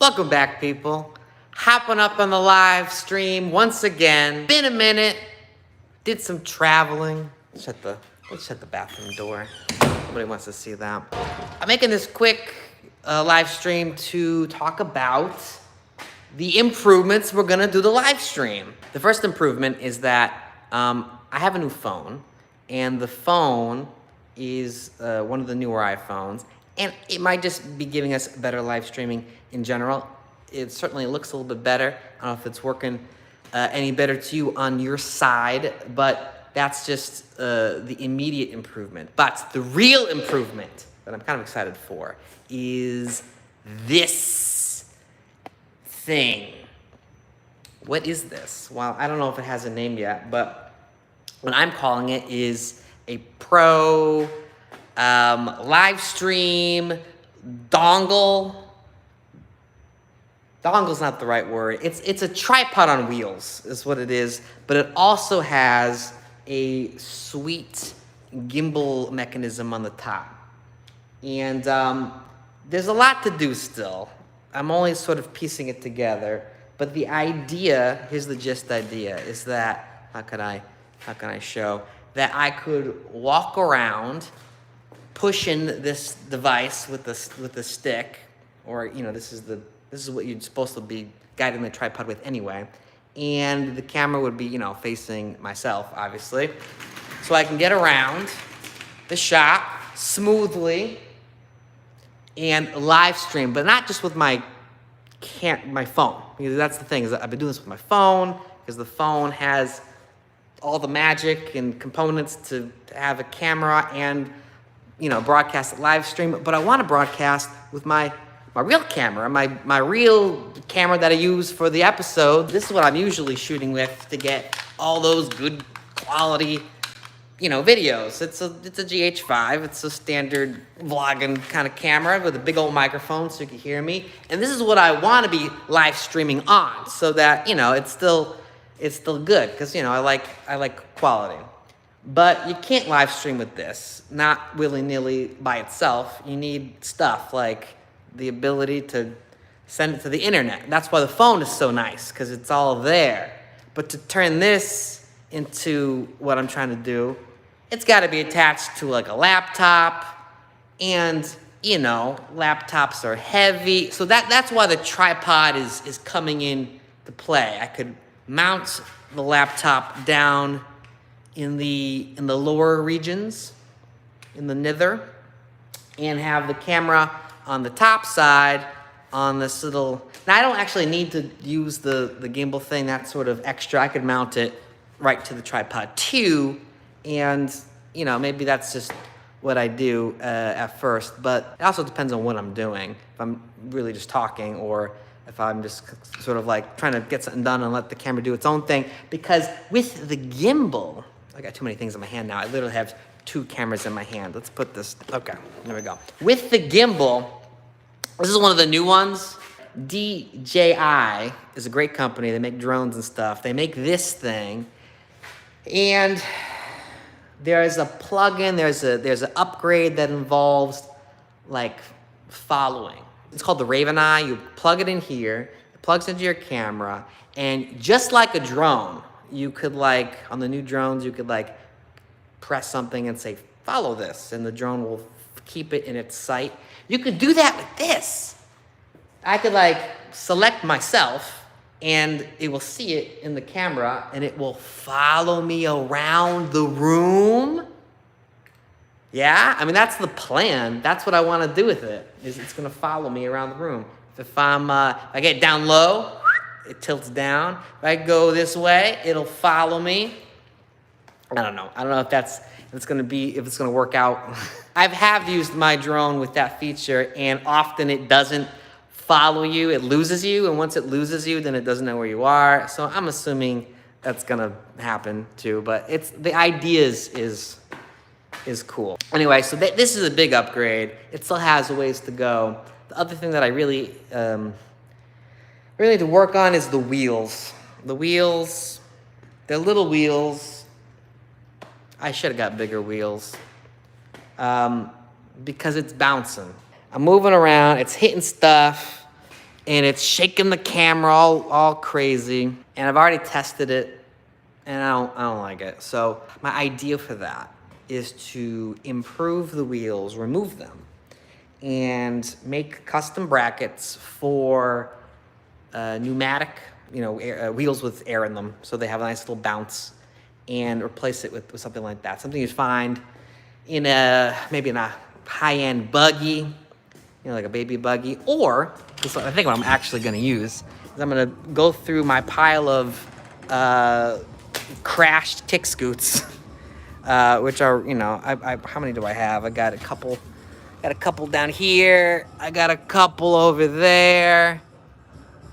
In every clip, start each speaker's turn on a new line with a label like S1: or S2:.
S1: Welcome back, people. Hopping up on the live stream once again. Been a minute. Did some traveling. Let's shut the bathroom door. Nobody wants to see that. I'm making this quick live stream to talk about the improvements we're gonna do the live stream. The first improvement is that I have a new phone, and the phone is one of the newer iPhones, and it might just be giving us better live streaming in general. It certainly looks a little bit better. I don't know if it's working any better to you on your side, but that's just the immediate improvement. But the real improvement that I'm kind of excited for is this thing. What is this? Well, I don't know if it has a name yet, but what I'm calling it is a Pro live stream dongle. Dongle's not the right word. It's a tripod on wheels is what it is, but it also has a sweet gimbal mechanism on the top. And there's a lot to do still. I'm only sort of piecing it together, but the idea, here's the gist idea, is that, how can I show, that I could walk around pushing this device with the stick, or this is what you're supposed to be guiding the tripod with anyway, and the camera would be facing myself, obviously, so I can get around the shop smoothly and live stream, but not just with my phone, because that's the thing, is that I've been doing this with my phone, because the phone has all the magic and components to have a camera and broadcast a live stream. But I want to broadcast with my real camera, my real camera that I use for the episode. This is what I'm usually shooting with to get all those good quality videos. It's a GH5. It's a standard vlogging kind of camera with a big old microphone so you can hear me. And this is what I want to be live streaming on, so that it's still good, because I like quality. But you can't live stream with this, not willy-nilly by itself. You need stuff like the ability to send it to the internet. That's why the phone is so nice, because it's all there. But to turn this into what I'm trying to do, it's got to be attached to like a laptop, and laptops are heavy. So that's why the tripod is coming in to play. I could mount the laptop down in the lower regions, in the nither, and have the camera on the top side on this little. Now I don't actually need to use the gimbal thing. That's sort of extra. I could mount it right to the tripod too, and maybe that's just what I do at first. But it also depends on what I'm doing. If I'm really just talking, or if I'm just sort of like trying to get something done and let the camera do its own thing. Because with the gimbal, I got too many things in my hand now. I literally have 2 cameras in my hand. Let's put this, okay, there we go. With the gimbal, this is one of the new ones. DJI is a great company. They make drones and stuff. They make this thing, and there's a plug-in, there's an upgrade that involves like following. It's called the Raven Eye. You plug it in here, it plugs into your camera, and just like a drone, you could on the new drones, you could press something and say, follow this, and the drone will keep it in its sight. You could do that with this. I could select myself, and it will see it in the camera, and it will follow me around the room. Yeah, I mean, that's the plan. That's what I want to do with it, is it's going to follow me around the room. If I get down low, it tilts down. If I go this way, it'll follow me. I don't know if it's going to work out. I have used my drone with that feature, and often it doesn't follow you. It loses you, and once it loses you, then it doesn't know where you are. So I'm assuming that's going to happen too. But the idea is cool. Anyway, so this is a big upgrade. It still has a ways to go. The other thing that I really need to work on is the wheels. The wheels, they're little wheels. I should have got bigger wheels because it's bouncing. I'm moving around, it's hitting stuff, and it's shaking the camera all crazy. And I've already tested it, and I don't like it. So my idea for that is to improve the wheels, remove them, and make custom brackets for pneumatic, wheels with air in them, so they have a nice little bounce, and replace it with something like that. Something you'd find in maybe in a high-end buggy, like a baby buggy, or I think what I'm actually going to use is I'm going to go through my pile of crashed kick scoots, which are, how many do I have? I got a couple. Got a couple down here. I got a couple over there.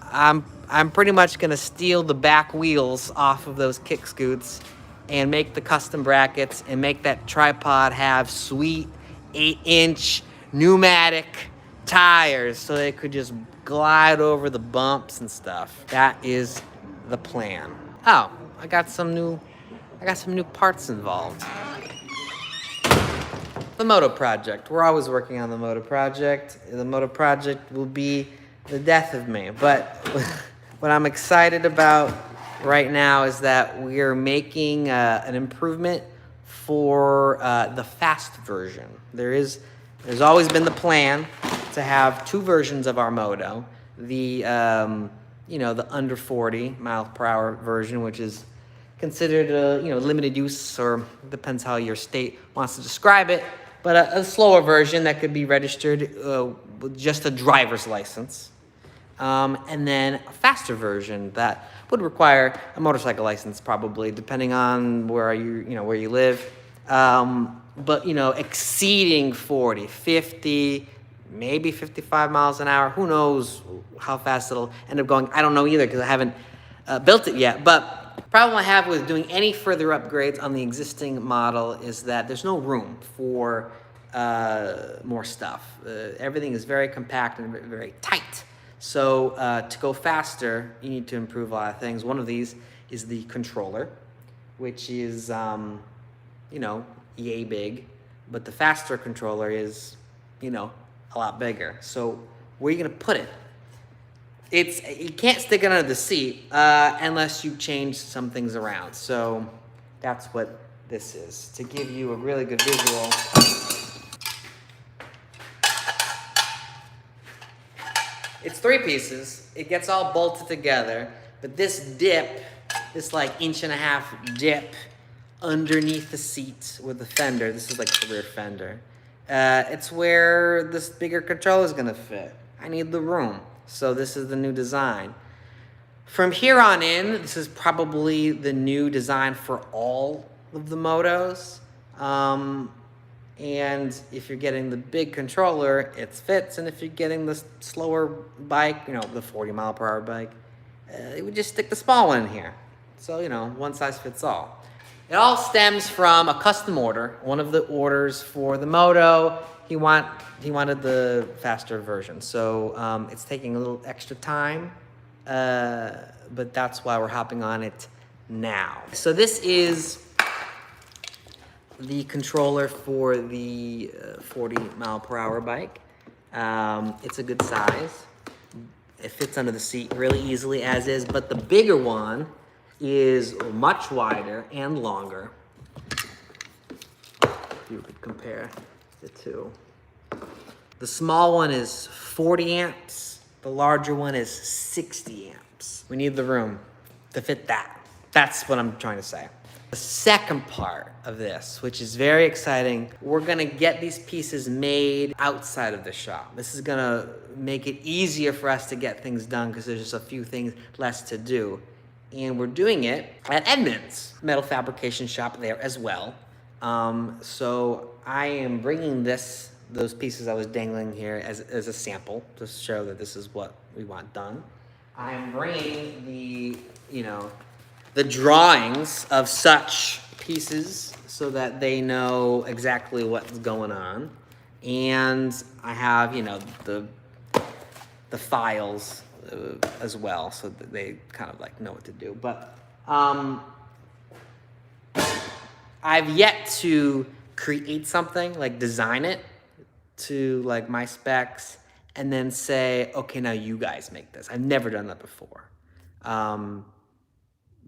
S1: I'm pretty much gonna steal the back wheels off of those kick scoots and make the custom brackets and make that tripod have sweet 8-inch pneumatic tires so they could just glide over the bumps and stuff. That is the plan. Oh, I got some new parts involved. The Moto project. We're always working on the Moto project. The Moto project will be the death of me. But what I'm excited about right now is that we're making an improvement for the fast version. There's always been the plan to have 2 versions of our Moto. The the under 40 miles per hour version, which is considered limited use, or depends how your state wants to describe it. But a slower version that could be registered with just a driver's license. And then a faster version that would require a motorcycle license, probably, depending on where you live. But exceeding 40, 50, maybe 55 miles an hour. Who knows how fast it'll end up going? I don't know either, because I haven't built it yet. But the problem I have with doing any further upgrades on the existing model is that there's no room for more stuff. Everything is very compact and very tight. So to go faster, you need to improve a lot of things. One of these is the controller, which is, yay big. But the faster controller is, a lot bigger. So where are you going to put it? You can't stick it under the seat unless you change some things around. So that's what this is. To give you a really good visual, it's 3 pieces. It gets all bolted together, but this dip, this like 1.5-inch dip underneath the seat with the fender, this is like the rear fender, it's where this bigger controller is gonna fit. I need the room. So this is the new design. From here on in, this is probably the new design for all of the Motos. And if you're getting the big controller, it fits. And if you're getting the slower bike, the 40 mile per hour bike, it would just stick the small one in here. So, one size fits all. It all stems from a custom order. One of the orders for the Moto, he wanted the faster version. So it's taking a little extra time, but that's why we're hopping on it now. So this is the controller for the 40 mile per hour bike. It's a good size. It fits under the seat really easily as is, but the bigger one is much wider and longer. You could compare the two. The small one is 40 amps. The larger one is 60 amps. We need the room to fit that. That's what I'm trying to say. The second part of this, which is very exciting, we're gonna get these pieces made outside of the shop. This is gonna make it easier for us to get things done because there's just a few things less to do. And we're doing it at Edmunds, metal fabrication shop there as well. So I am bringing those pieces I was dangling here as a sample to show that this is what we want done. I'm bringing the drawings of such pieces so that they know exactly what's going on. And I have, the files as well, so that they kind of know what to do. But I've yet to create something, design it to my specs, and then say, okay, now you guys make this. I've never done that before.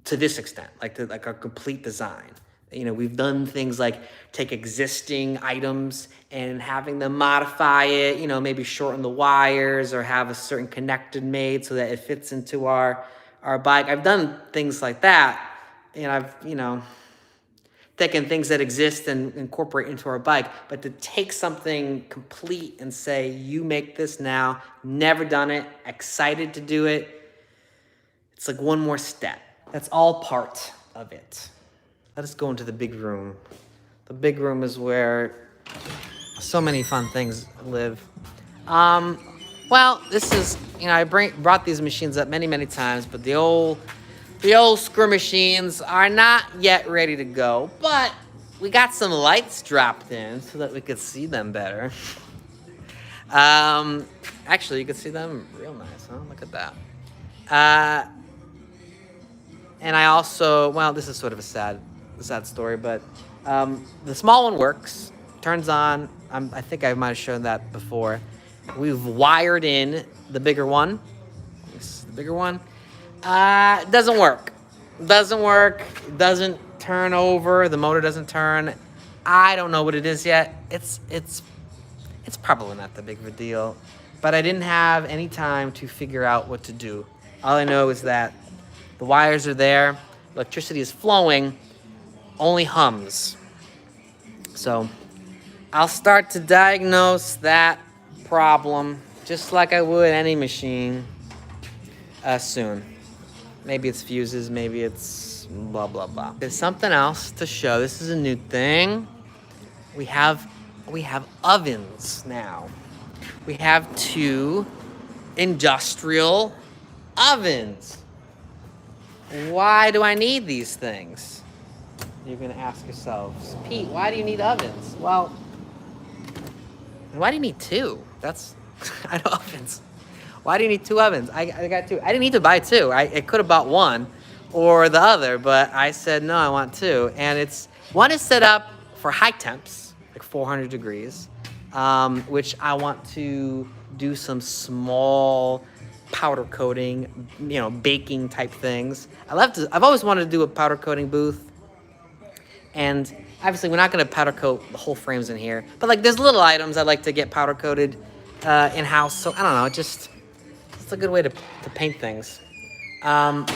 S1: To this extent, like a complete design. You know, we've done things like take existing items and having them modify it, you know, maybe shorten the wires or have a certain connector made so that it fits into our bike. I've done things like that, and I've, you know, taken things that exist and incorporate into our bike. But to take something complete and say, you make this now, never done it, excited to do it, it's like one more step. That's all part of it. Let us go into the big room. The big room is where so many fun things live. Well, this is, you know, I brought these machines up many times, but the old screw machines are not yet ready to go. But we got some lights dropped in so that we could see them better. Actually, you can see them real nice, huh? Look at that. And I also, well, this is sort of a sad story, but the small one works, turns on. I think I might have shown that before. We've wired in the bigger one. This is the bigger one. Doesn't work. Doesn't work. Doesn't turn over. The motor doesn't turn. I don't know what it is yet. It's probably not that big of a deal, but I didn't have any time to figure out what to do. All I know is that the wires are there, electricity is flowing, only hums. So I'll start to diagnose that problem just like I would any machine soon. Maybe it's fuses, maybe it's blah, blah, blah. There's something else to show. This is a new thing. We have ovens now. We have 2 industrial ovens. Why do I need these things? You're gonna ask yourselves, Pete, why do you need ovens? Well, why do you need 2? I know ovens. Why do you need 2 ovens? I got 2. I didn't need to buy 2. I could have bought one or the other, but I said, no, I want 2. And one is set up for high temps, like 400 degrees, which I want to do some small powder coating, you know, baking type things. I've always wanted to do a powder coating booth, and obviously we're not going to powder coat the whole frames in here, but like there's little items I'd like to get powder coated in-house. So I don't know, it's a good way to paint things. But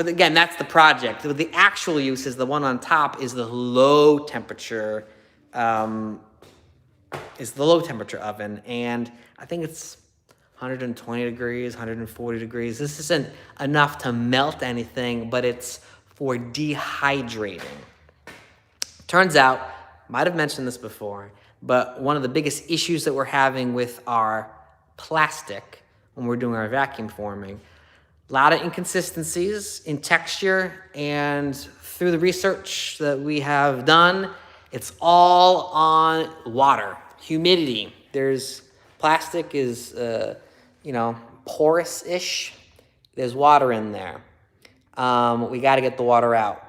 S1: again, that's the project. The actual use is the one on top is the low temperature oven, and I think it's 120 degrees, 140 degrees. This isn't enough to melt anything, but it's for dehydrating. Turns out, might have mentioned this before, but one of the biggest issues that we're having with our plastic when we're doing our vacuum forming, a lot of inconsistencies in texture, and through the research that we have done, it's all on water, humidity. Plastic is, porous-ish. There's water in there. We got to get the water out.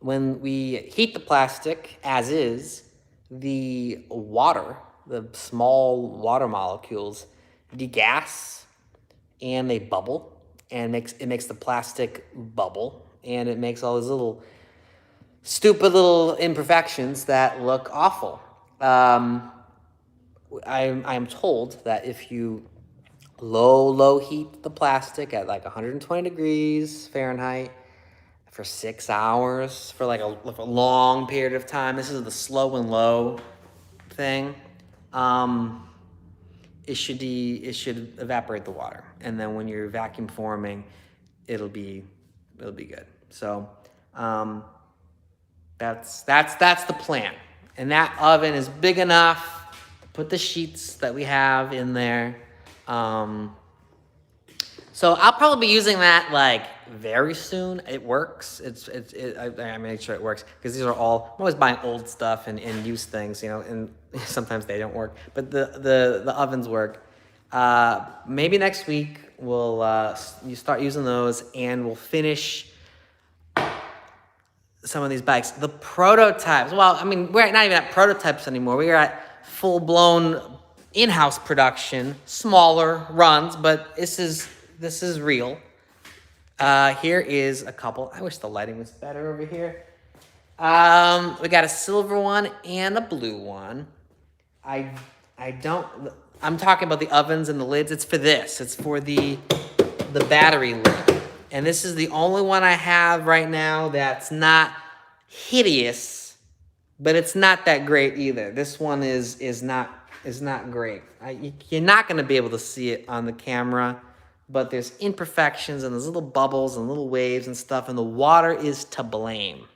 S1: When we heat the plastic as is, the water, the small water molecules, degas, and they bubble, and it makes the plastic bubble, and it makes all these little stupid little imperfections that look awful. I'm told that if you low heat the plastic at like 120 degrees Fahrenheit for 6 hours, for like a long period of time, this is the slow and low thing, it should evaporate the water, and then when you're vacuum forming, it'll be good. So that's the plan, and that oven is big enough. Put the sheets that we have in there. So I'll probably be using that like very soon. It works. I make sure it works because these are all, I'm always buying old stuff and used things, and sometimes they don't work, but the ovens work. Maybe next week you start using those, and we'll finish some of these bikes. The prototypes, well, I mean, we're not even at prototypes anymore. We are at full-blown in-house production, smaller runs, but this is real. Here is a couple. I wish the lighting was better over here. We got a silver one and a blue one. I'm talking about the ovens and the lids. It's for this. It's for the battery lid. And this is the only one I have right now that's not hideous, but it's not that great either. This one is not great. You're not going to be able to see it on the camera, but there's imperfections and there's little bubbles and little waves and stuff, and the water is to blame.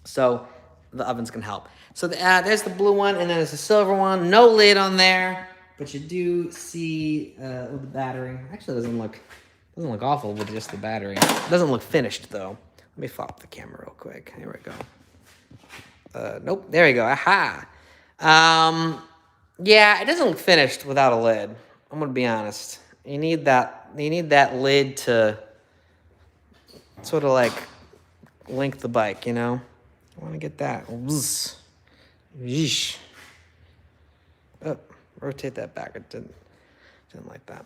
S1: So the ovens can help. So there's the blue one, and then there's the silver one. No lid on there, but you do see the battery. Actually, it doesn't look awful with just the battery. It doesn't look finished though. Let me flop the camera real quick. Here we go. Nope. There we go. Aha. Yeah, it doesn't look finished without a lid. I'm gonna be honest. You need that lid to sort of like link the bike, you know? I want to get that. Yeesh. Oh, rotate that back. It didn't like that.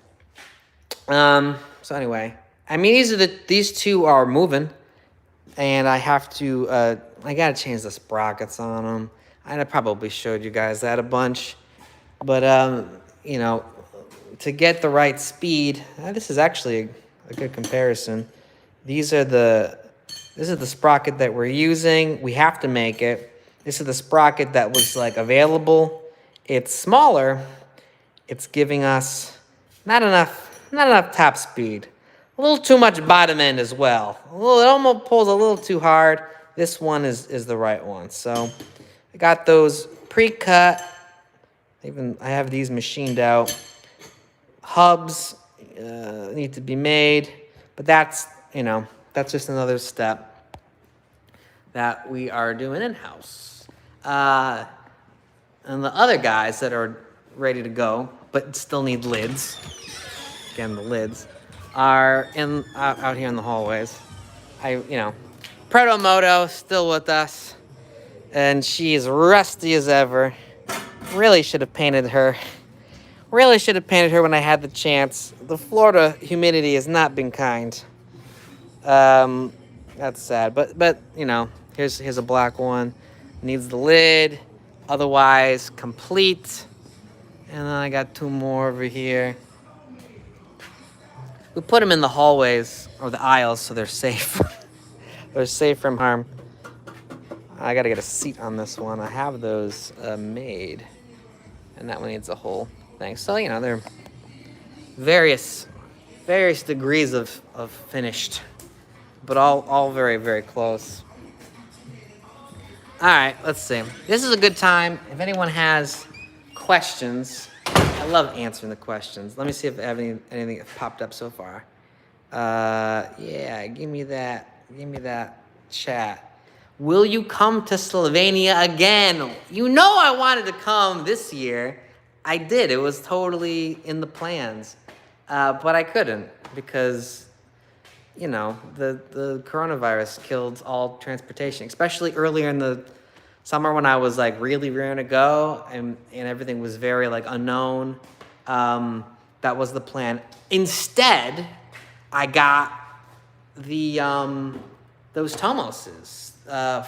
S1: So anyway, I mean, these two are moving, and I have to, I gotta change the sprockets on them. I probably showed you guys that a bunch, but you know, to get the right speed, this is actually a good comparison. This is the sprocket that we're using. We have to make it. This is the sprocket that was like available. It's smaller. It's giving us not enough top speed. A little too much bottom end as well. It almost pulls a little too hard. This one is the right one. So I got those pre-cut. I have these machined out. Hubs need to be made, but that's just another step that we are doing in-house. And the other guys that are ready to go, but still need lids, again, the lids, are out here in the hallways. Proto Moto still with us, and she is rusty as ever. Really should have painted her. Really should have painted her when I had the chance. The Florida humidity has not been kind. That's sad, but here's a black one. Needs the lid, otherwise complete. And then I got two more over here. We put them in the hallways or the aisles so they're safe. They're safe from harm. I gotta get a seat on this one. I have those made, and that one needs a whole thing. So they're various degrees of finished, but all very, very close. All right, let's see. This is a good time. If anyone has questions, I love answering the questions. Let me see if I have anything that popped up so far. Yeah, give me that chat. Will you come to Slovenia again? I wanted to come this year. I did. It was totally in the plans. But I couldn't because, the coronavirus killed all transportation, especially earlier in the summer when I was like really rearing to go and everything was very like unknown. That was the plan. Instead, I got those Tomoses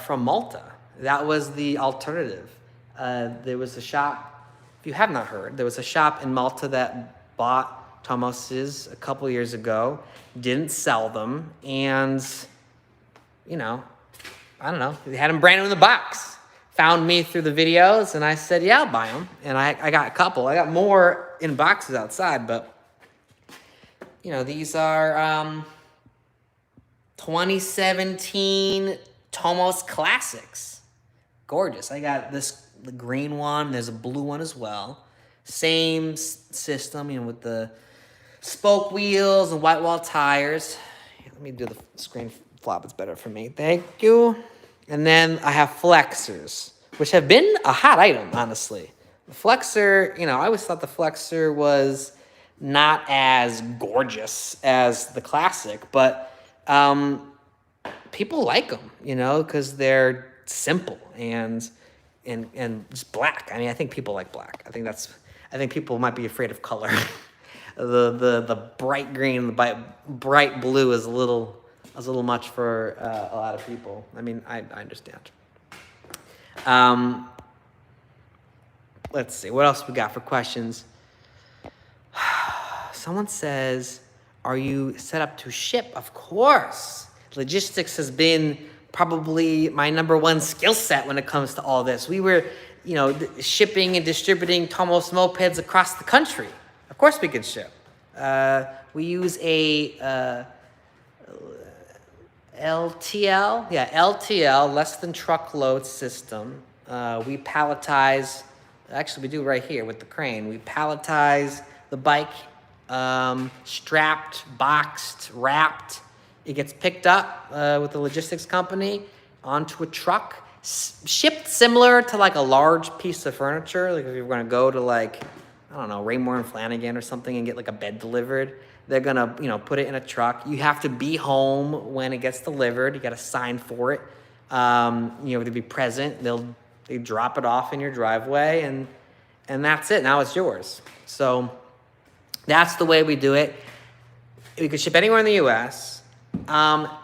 S1: from Malta. That was the alternative. There was a shop, if you have not heard, there was a shop in Malta that bought Tomoses a couple years ago, didn't sell them, and, I don't know, they had them brand new in the box. Found me through the videos, and I said, yeah, I'll buy them. And I got a couple. I got more in boxes outside, but, these are 2017 Tomos Classics. Gorgeous. I got the green one. There's a blue one as well. Same system, with the spoke wheels and white wall tires. Let me do the screen flop. It's better for me. Thank you. And then I have flexors, which have been a hot item, honestly. The flexor, I always thought the flexor was not as gorgeous as the classic, but people like them, because they're simple and just black. I mean, I think people like black. I think people might be afraid of color. The bright green, the bright blue is a little much for a lot of people. I mean, I understand. Let's see, what else we got for questions? Someone says, are you set up to ship? Of course. Logistics has been probably my #1 skill set when it comes to all this. We were, shipping and distributing Tomos mopeds across the country. Of course we can ship. We use a LTL, less than truckload system. We palletize, actually we do right here with the crane. We palletize the bike, strapped, boxed, wrapped. It gets picked up with the logistics company onto a truck, shipped similar to like a large piece of furniture. Like if you're gonna go to like, I don't know, Raymore and Flanagan or something and get like a bed delivered, they're gonna, put it in a truck. You have to be home when it gets delivered. You gotta sign for it. To be present. They drop it off in your driveway and that's it. Now it's yours. So that's the way we do it. We could ship anywhere in the US.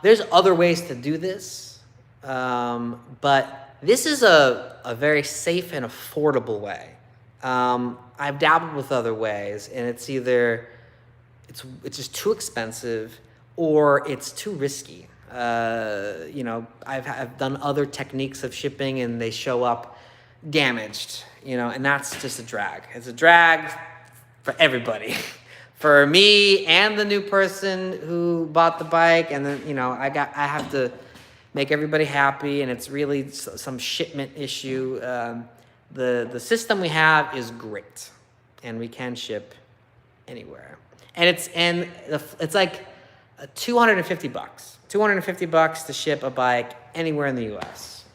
S1: There's other ways to do this, but this is a very safe and affordable way. I've dabbled with other ways, and it's either it's just too expensive or it's too risky. I've done other techniques of shipping, and they show up damaged. And that's just a drag. It's a drag for everybody. For me and the new person who bought the bike, and then I have to make everybody happy, and it's really some shipment issue. The system we have is great, and we can ship anywhere, and it's like $250, $250 to ship a bike anywhere in the U.S.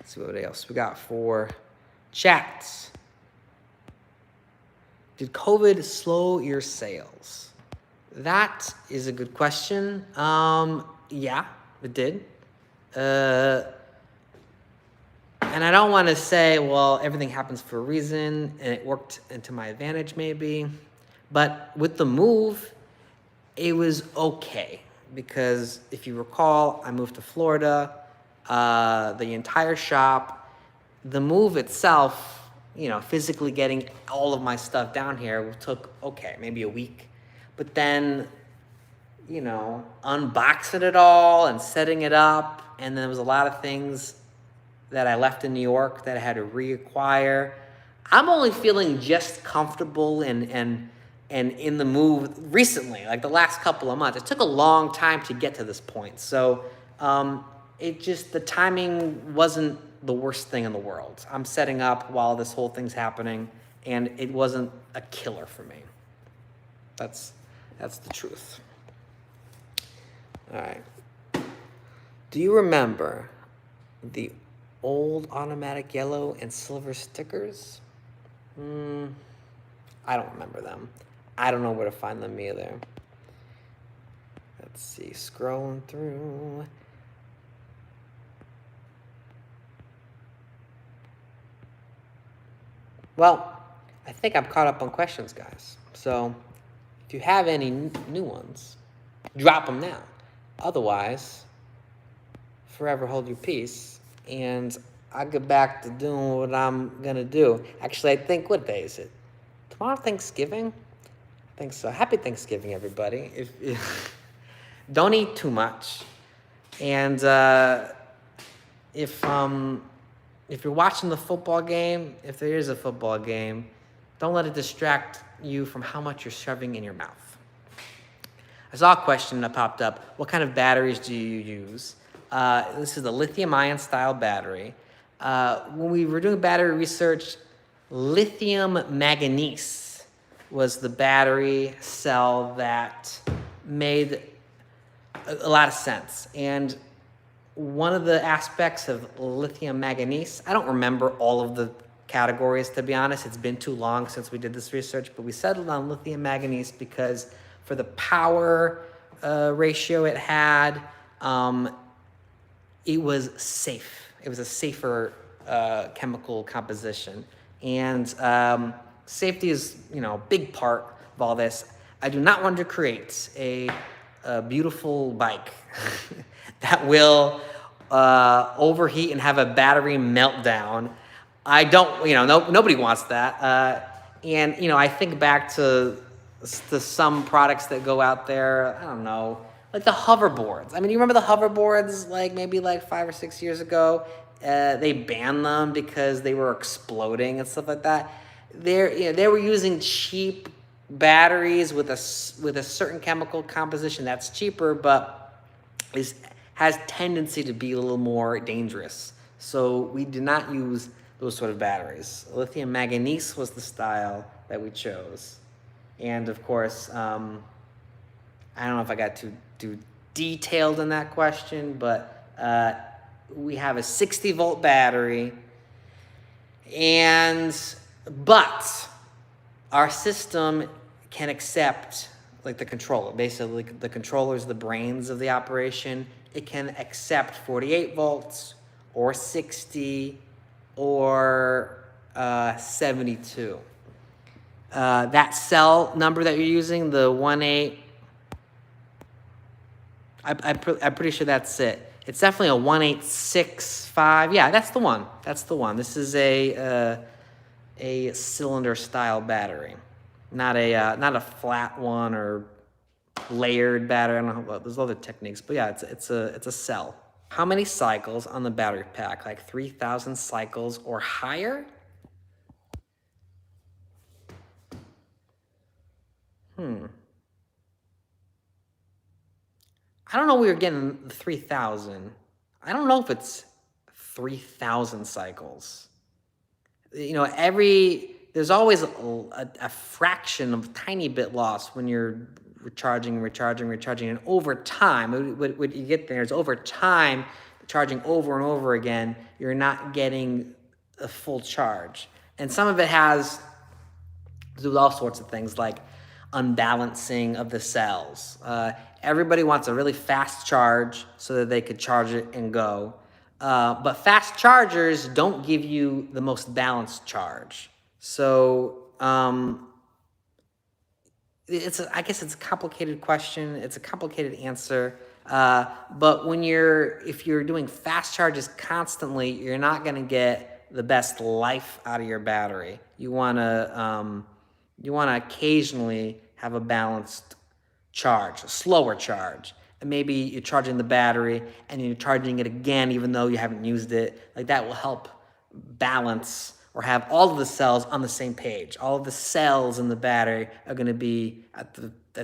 S1: Let's see what else we got for chats. Did COVID slow your sales? That is a good question. Yeah, it did. And I don't want to say, well, everything happens for a reason and it worked into my advantage maybe. But with the move, it was okay. Because if you recall, I moved to Florida, the entire shop, the move itself, physically getting all of my stuff down here took, maybe a week. But then, unboxing it all and setting it up. And then there was a lot of things that I left in New York that I had to reacquire. I'm only feeling just comfortable and in the move recently, like the last couple of months. It took a long time to get to this point. So the timing wasn't the worst thing in the world. I'm setting up while this whole thing's happening, and it wasn't a killer for me. That's the truth. All right. Do you remember the old automatic yellow and silver stickers? I don't remember them. I don't know where to find them either. Let's see, scrolling through. Well, I think I'm caught up on questions, guys. So if you have any new ones, drop them now. Otherwise, forever hold your peace, and I'll get back to doing what I'm going to do. Actually, I think, what day is it? Tomorrow, Thanksgiving? I think so. Happy Thanksgiving, everybody. If don't eat too much. And if you're watching the football game, if there is a football game, don't let it distract you from how much you're shoving in your mouth. I saw a question that popped up. What kind of batteries do you use? This is the lithium-ion style battery. When we were doing battery research, lithium manganese was the battery cell that made a lot of sense. And one of the aspects of lithium manganese, I don't remember all of the categories, to be honest. It's been too long since we did this research, but we settled on lithium manganese because for the power ratio it had, it was safe. It was a safer chemical composition. And safety is, a big part of all this. I do not want to create a beautiful bike that will overheat and have a battery meltdown. I don't, nobody wants that. And, I think back to some products that go out there, I don't know, like the hoverboards. I mean, you remember the hoverboards, maybe 5 or 6 years ago? They banned them because they were exploding and stuff like that. They were using cheap batteries with a certain chemical composition that's cheaper, but has tendency to be a little more dangerous. So we did not use those sort of batteries. Lithium manganese was the style that we chose. And of course, I don't know if I got too detailed in that question, but we have a 60-volt battery, but our system can accept the controller. Basically, the controller is the brains of the operation. It can accept 48 volts or 60 or 72. That cell number that you're using, the 18, I'm pretty sure that's it. It's definitely a 1865. Yeah, that's the one. That's the one. This is a cylinder style battery, not a flat one or layered battery. I don't know. There's other techniques, but yeah, it's a cell. How many cycles on the battery pack? 3,000 cycles or higher? I don't know. We were getting 3,000. I don't know if it's 3,000 cycles. There's always a fraction of a tiny bit lost when you're recharging, and over time, what you get there is over time, charging over and over again, you're not getting a full charge. And some of it has to do with all sorts of things like unbalancing of the cells. Everybody wants a really fast charge so that they could charge it and go. But fast chargers don't give you the most balanced charge. So I guess it's a complicated question. It's a complicated answer. But if you're doing fast charges constantly, you're not going to get the best life out of your battery. You want to occasionally have a balanced charge, a slower charge. And maybe you're charging the battery and you're charging it again even though you haven't used it. That will help balance or have all of the cells on the same page. All of the cells in the battery are going to be at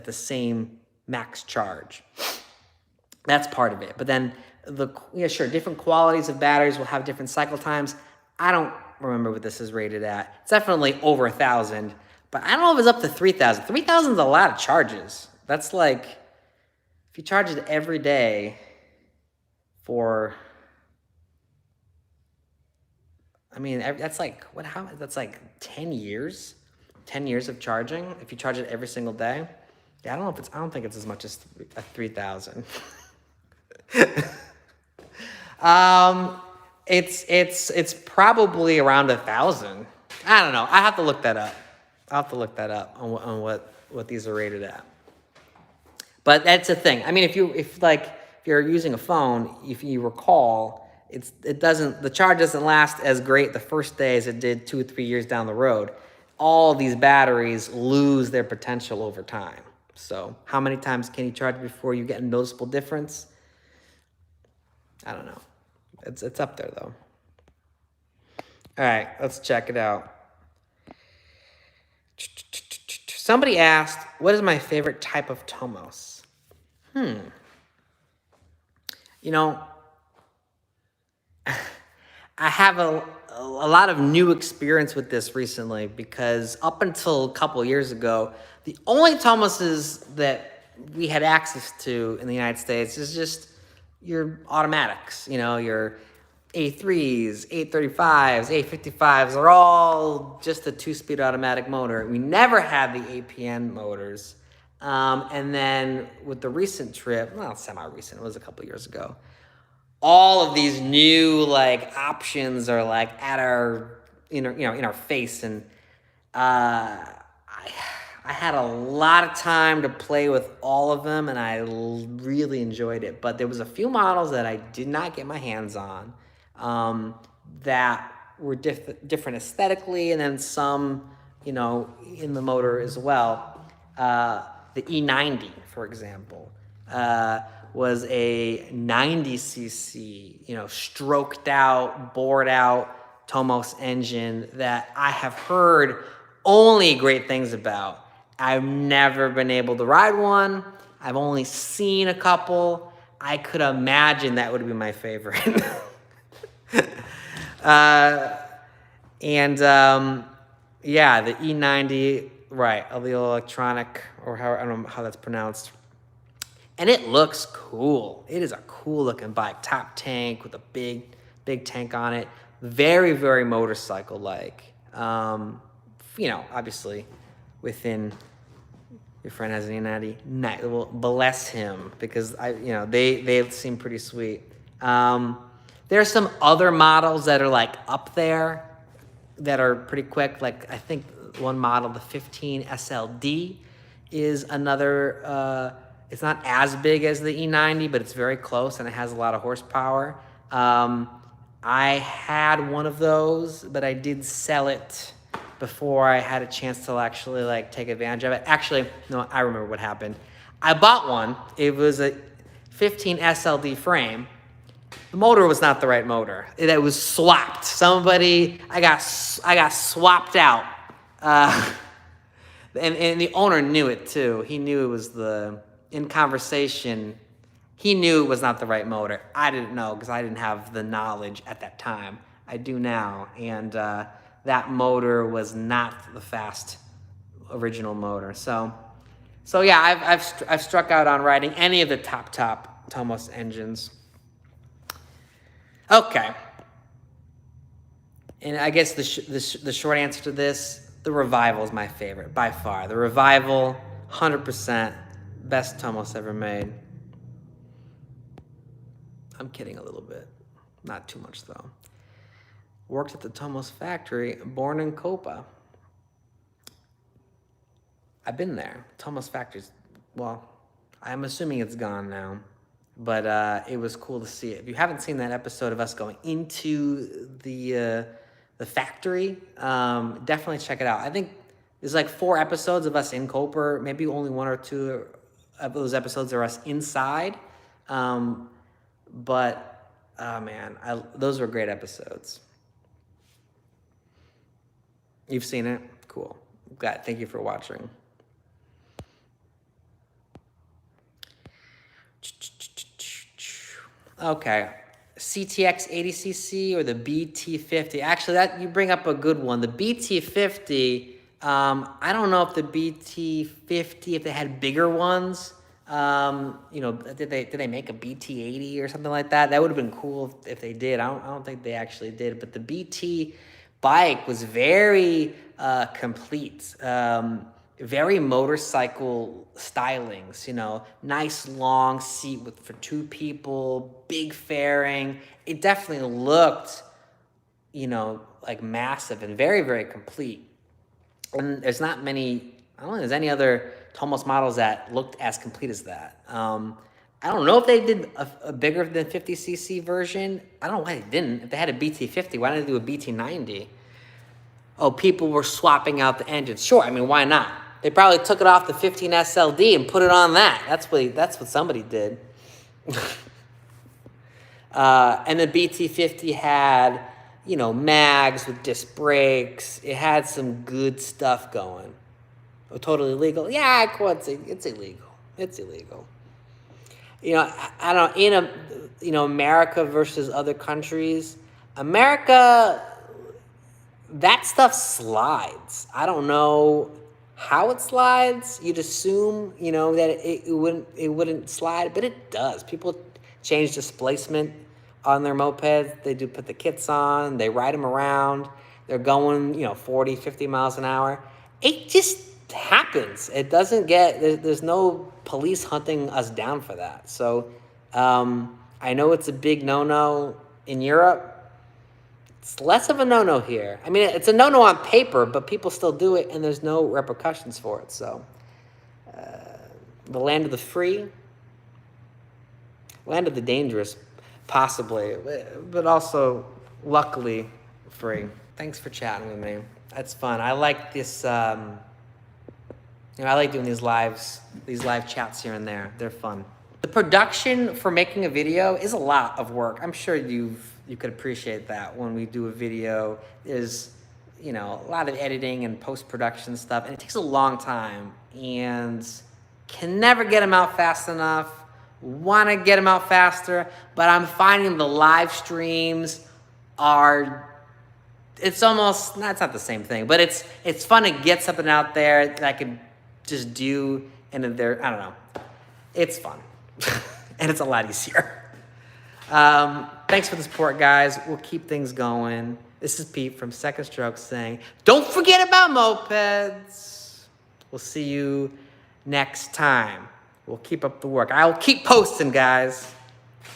S1: the same max charge. That's part of it. But then different qualities of batteries will have different cycle times. I don't remember what this is rated at. It's definitely over 1,000, but I don't know if it's up to 3,000. 3,000 is a lot of charges. That's if you charge it every day for, that's 10 years? 10 years of charging if you charge it every single day? Yeah, I don't think it's as much as 3,000. It's probably around 1,000. I don't know. I have to look that up. On what these are rated at. But that's the thing. If you're using a phone, if you recall, the charge doesn't last as great the first day as it did 2 or 3 years down the road. All these batteries lose their potential over time. So how many times can you charge before you get a noticeable difference? I don't know. It's up there though. All right, let's check it out. Somebody asked, what is my favorite type of Tomos? I have a lot of new experience with this recently because up until a couple years ago, the only Tomoses that we had access to in the United States is just your automatics, your A3s, A35s, A55s are all just a 2-speed automatic motor. We never had the APN motors. And then with the recent trip, well, semi-recent, it was a couple years ago, all of these new options are at our in our face, and I had a lot of time to play with all of them, and I really enjoyed it. But there was a few models that I did not get my hands on, that were different aesthetically, and then some, in the motor as well. The E90, for example, was a 90cc, stroked out, bored out Tomos engine that I have heard only great things about. I've never been able to ride one. I've only seen a couple. I could imagine that would be my favorite. Yeah, the E90, right, of the electronic, or how, I don't know how that's pronounced. And it looks cool. It is a cool looking bike. Top tank with a big tank on it. Very, very motorcycle-like. Obviously, within, your friend has an E90. Well, bless him, because they seem pretty sweet. There are some other models that are like up there that are pretty quick. Like, I think one model, the 15 SLD, is another. It's not as big as the E90, but it's very close, and it has a lot of horsepower. I had one of those, but I did sell it before I had a chance to actually take advantage of it. Actually, no, I remember what happened. I bought one. It was a 15 SLD frame. The motor was not the right motor. It was swapped. I got swapped out. And the owner knew it too. He knew it was in conversation, he knew it was not the right motor. I didn't know, because I didn't have the knowledge at that time. I do now. And that motor was not the fast original motor. So yeah, I've struck out on riding any of the top Tomos engines. Okay. And I guess the short answer to this, the Revival is my favorite by far. The Revival, 100%, best Tomos ever made. I'm kidding a little bit. Not too much, though. Worked at the Tomos factory, born in Copa. I've been there. Tomos factories, well, I'm assuming it's gone now. But it was cool to see it. If you haven't seen that episode of us going into the factory, definitely check it out. I think there's 4 episodes of us in Copa. Maybe only 1 or 2 of those episodes are us inside. But, oh man, those were great episodes. You've seen it? Cool. Thank you for watching. Okay, CTX 80cc or the BT50. Actually, that you bring up a good one. The BT50, I don't know if the BT50, if they had bigger ones. Did they make a BT80 or something like that? That would have been cool if they did. I don't think they actually did. But the BT bike was very complete. Very motorcycle stylings, nice long seat for 2 people, big fairing. It definitely looked, massive and very, very complete. And there's not many, I don't think there's any other Tomos models that looked as complete as that. I don't know if they did a bigger than 50cc version. I don't know why they didn't. If they had a BT50, why didn't they do a BT90? Oh, people were swapping out the engines. Sure, why not? They probably took it off the 15 SLD and put it on that. That's what somebody did. And the BT50 had, mags with disc brakes. It had some good stuff going. Oh, totally legal? Yeah, it's illegal. It's illegal. I don't know, America versus other countries. America, that stuff slides. I don't know how it slides. You'd assume, that it wouldn't slide, but it does. People change displacement on their mopeds. They do put the kits on. They ride them around. They're going, 40, 50 miles an hour. It just happens. It doesn't there's no police hunting us down for that. So I know it's a big no-no in Europe. It's less of a no-no here. I mean, it's a no-no on paper, but people still do it, and there's no repercussions for it. So, the land of the free, land of the dangerous, possibly, but also, luckily, free. Thanks for chatting with me. That's fun. I like this. I like doing these live chats here and there. They're fun. The production for making a video is a lot of work. I'm sure you could appreciate that when we do a video. There's, a lot of editing and post-production stuff, and it takes a long time, and can never get them out fast enough. Want to get them out faster, but I'm finding the live streams it's almost, it's not the same thing, but it's fun to get something out there that I could just do, and I don't know. It's fun, and it's a lot easier. Thanks for the support, guys. We'll keep things going. This is Pete from Second Stroke saying, don't forget about mopeds. We'll see you next time. We'll keep up the work. I'll keep posting, guys.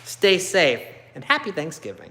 S1: Stay safe, and happy Thanksgiving.